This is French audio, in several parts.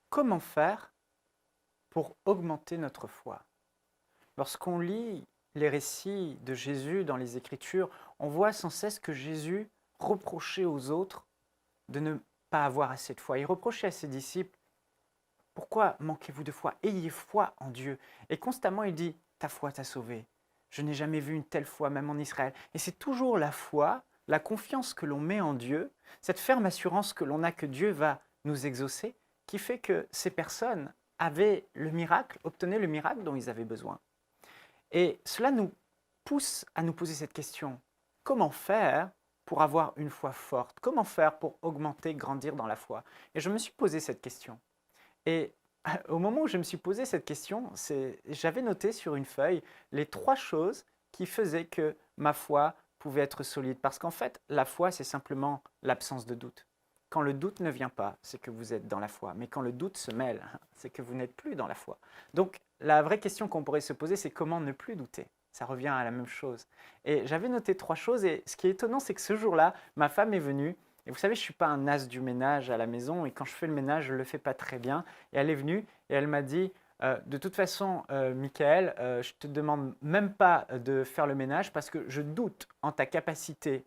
Comment faire pour augmenter notre foi? Lorsqu'on lit les récits de Jésus dans les Écritures, on voit sans cesse que Jésus reprochait aux autres de ne pas avoir assez de foi. Il reprochait à ses disciples, pourquoi manquez-vous de foi? Ayez foi en Dieu. Et constamment il dit, ta foi t'a sauvé. Je n'ai jamais vu une telle foi, même en Israël. Et c'est toujours la foi, la confiance que l'on met en Dieu, cette ferme assurance que l'on a que Dieu va nous exaucer, qui fait que ces personnes avaient le miracle, obtenaient le miracle dont ils avaient besoin. Et cela nous pousse à nous poser cette question. Comment faire pour avoir une foi forte? Comment faire pour augmenter, grandir dans la foi? Et je me suis posé cette question. Et au moment où je me suis posé cette question, j'avais noté sur une feuille les 3 choses qui faisaient que ma foi pouvait être solide. Parce qu'en fait, la foi, c'est simplement l'absence de doute. Quand le doute ne vient pas, c'est que vous êtes dans la foi. Mais quand le doute se mêle, c'est que vous n'êtes plus dans la foi. Donc, la vraie question qu'on pourrait se poser, c'est comment ne plus douter? Ça revient à la même chose. Et j'avais noté 3 choses. Et ce qui est étonnant, c'est que ce jour-là, ma femme est venue. Et vous savez, je ne suis pas un as du ménage à la maison. Et quand je fais le ménage, je ne le fais pas très bien. Et elle est venue et elle m'a dit, de toute façon, Michael, je ne te demande même pas de faire le ménage parce que je doute en ta capacité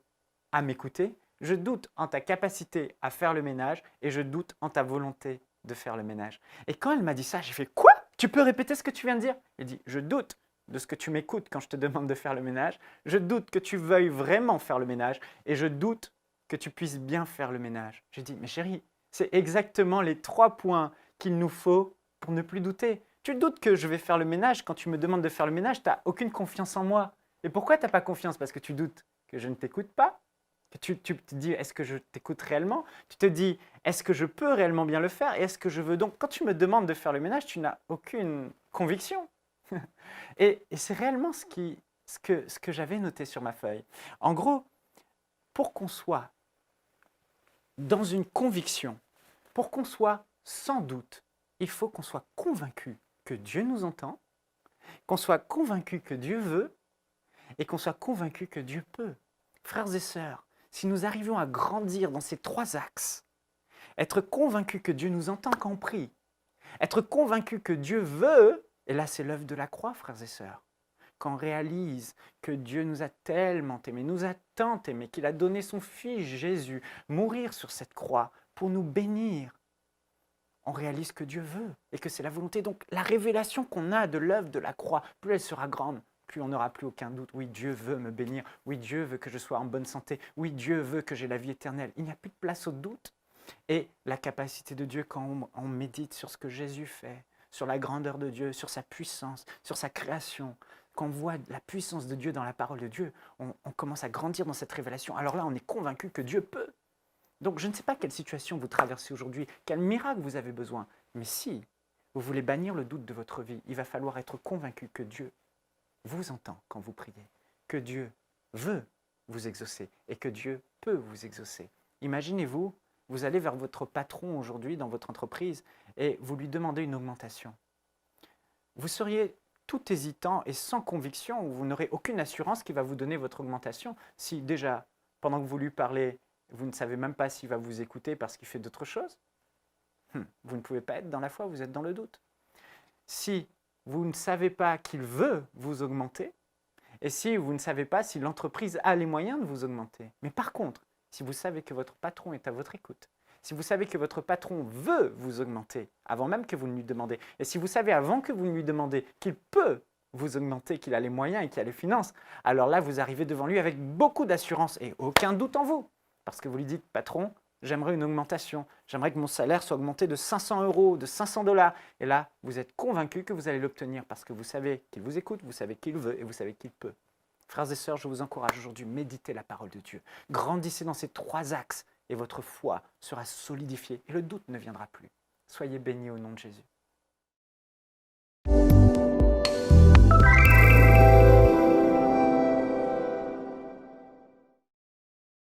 à m'écouter, je doute en ta capacité à faire le ménage et je doute en ta volonté de faire le ménage. Et quand elle m'a dit ça, j'ai fait quoi? Tu peux répéter ce que tu viens de dire? Elle dit, je doute de ce que tu m'écoutes quand je te demande de faire le ménage, je doute que tu veuilles vraiment faire le ménage et je doute que tu puisses bien faire le ménage. J'ai dit, mais chérie, c'est exactement les 3 points qu'il nous faut pour ne plus douter. Tu doutes que je vais faire le ménage quand tu me demandes de faire le ménage, tu n'as aucune confiance en moi. Et pourquoi tu n'as pas confiance? Parce que tu doutes que je ne t'écoute pas, que tu te dis, est-ce que je t'écoute réellement? Tu te dis, est-ce que je peux réellement bien le faire? Et est-ce que je veux donc, quand tu me demandes de faire le ménage, tu n'as aucune conviction. Et c'est réellement ce que j'avais noté sur ma feuille. En gros, pour qu'on soit dans une conviction, pour qu'on soit sans doute, il faut qu'on soit convaincu que Dieu nous entend, qu'on soit convaincu que Dieu veut et qu'on soit convaincu que Dieu peut. Frères et sœurs, si nous arrivons à grandir dans ces 3 axes, être convaincu que Dieu nous entend quand on prie, être convaincu que Dieu veut, et là c'est l'œuvre de la croix, frères et sœurs, quand on réalise que Dieu nous a tellement aimés, nous a tant aimés, qu'il a donné son Fils Jésus mourir sur cette croix pour nous bénir, on réalise que Dieu veut et que c'est la volonté. Donc la révélation qu'on a de l'œuvre de la croix, plus elle sera grande, plus on n'aura plus aucun doute. Oui, Dieu veut me bénir. Oui, Dieu veut que je sois en bonne santé. Oui, Dieu veut que j'ai la vie éternelle. Il n'y a plus de place au doute. Et la capacité de Dieu, quand on médite sur ce que Jésus fait, sur la grandeur de Dieu, sur sa puissance, sur sa création, quand on voit la puissance de Dieu dans la parole de Dieu, on commence à grandir dans cette révélation. Alors là, on est convaincu que Dieu peut. Donc je ne sais pas quelle situation vous traversez aujourd'hui, quel miracle vous avez besoin, mais si vous voulez bannir le doute de votre vie, il va falloir être convaincu que Dieu vous entend quand vous priez, que Dieu veut vous exaucer et que Dieu peut vous exaucer. Imaginez-vous, vous allez vers votre patron aujourd'hui dans votre entreprise et vous lui demandez une augmentation. Vous seriez tout hésitant et sans conviction, ou vous n'aurez aucune assurance qu'il va vous donner votre augmentation si déjà, pendant que vous lui parlez, vous ne savez même pas s'il va vous écouter parce qu'il fait d'autres choses. Vous ne pouvez pas être dans la foi, vous êtes dans le doute. Si vous ne savez pas qu'il veut vous augmenter, et si vous ne savez pas si l'entreprise a les moyens de vous augmenter. Mais par contre, si vous savez que votre patron est à votre écoute, si vous savez que votre patron veut vous augmenter avant même que vous ne lui demandez, et si vous savez avant que vous ne lui demandez qu'il peut vous augmenter, qu'il a les moyens et qu'il a les finances, alors là, vous arrivez devant lui avec beaucoup d'assurance et aucun doute en vous. Parce que vous lui dites, patron, j'aimerais une augmentation, j'aimerais que mon salaire soit augmenté de 500 €, de 500 $. Et là, vous êtes convaincu que vous allez l'obtenir parce que vous savez qu'il vous écoute, vous savez qu'il veut et vous savez qu'il peut. Frères et sœurs, je vous encourage aujourd'hui, méditez la parole de Dieu. Grandissez dans ces 3 axes et votre foi sera solidifiée et le doute ne viendra plus. Soyez bénis au nom de Jésus.